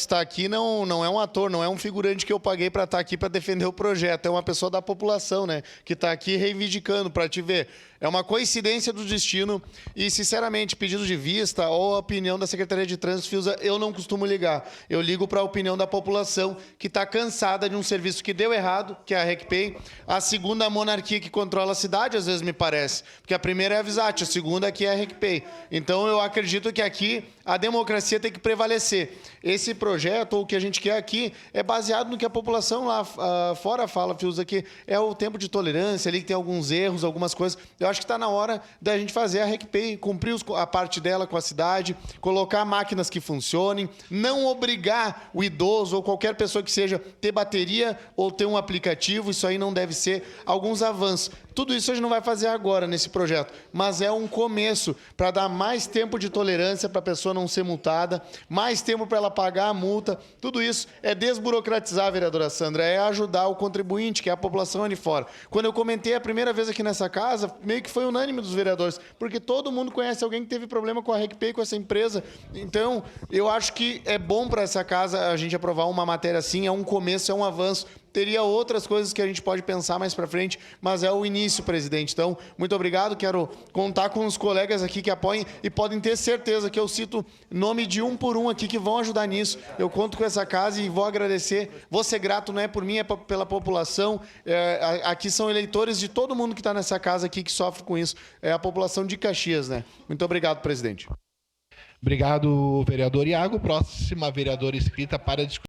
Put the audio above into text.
está aqui não é um ator, não é um figurante que eu paguei para estar aqui para defender o projeto. É uma pessoa da população, né? Que está aqui reivindicando para te ver. É uma coincidência do destino e, sinceramente, pedido de vista ou a opinião da Secretaria de Trânsito, Fiuza, eu não costumo ligar. Eu ligo para a opinião da população que está cansada de um serviço que deu errado, que é a RecPay. A segunda, a monarquia que controla a cidade, às vezes me parece. Porque a primeira é a Visat, a segunda aqui é a RecPay. Então, eu acredito que aqui a democracia tem que prevalecer. Esse projeto, ou o que a gente quer aqui, é baseado no que a população lá fora fala, Fiuza, que é o tempo de tolerância ali, que tem alguns erros, algumas coisas. Eu acho que está na hora da gente fazer a RecPay, cumprir a parte dela com a cidade, colocar máquinas que funcionem, não obrigar o idoso ou qualquer pessoa que seja ter bateria ou ter um aplicativo, isso aí não deve ser alguns avanços. Tudo isso a gente não vai fazer agora nesse projeto, mas é um começo para dar mais tempo de tolerância para a pessoa não ser multada, mais tempo para ela pagar a multa. Tudo isso é desburocratizar, vereadora Sandra, é ajudar o contribuinte, que é a população ali fora. Quando eu comentei a primeira vez aqui nessa casa, meio que foi unânime dos vereadores, porque todo mundo conhece alguém que teve problema com a RecPay, com essa empresa. Então, eu acho que é bom para essa casa a gente aprovar uma matéria assim, é um começo, é um avanço. Teria outras coisas que a gente pode pensar mais para frente, mas é o início, presidente. Então, muito obrigado. Quero contar com os colegas aqui que apoiem e podem ter certeza que eu cito nome de um por um aqui que vão ajudar nisso. Eu conto com essa casa e vou agradecer. Vou ser grato, não é por mim, é pela população. Aqui são eleitores de todo mundo que está nessa casa aqui que sofre com isso. É a população de Caxias, né? Muito obrigado, presidente. Obrigado, vereador Iago. Próxima vereadora inscrita para discutir.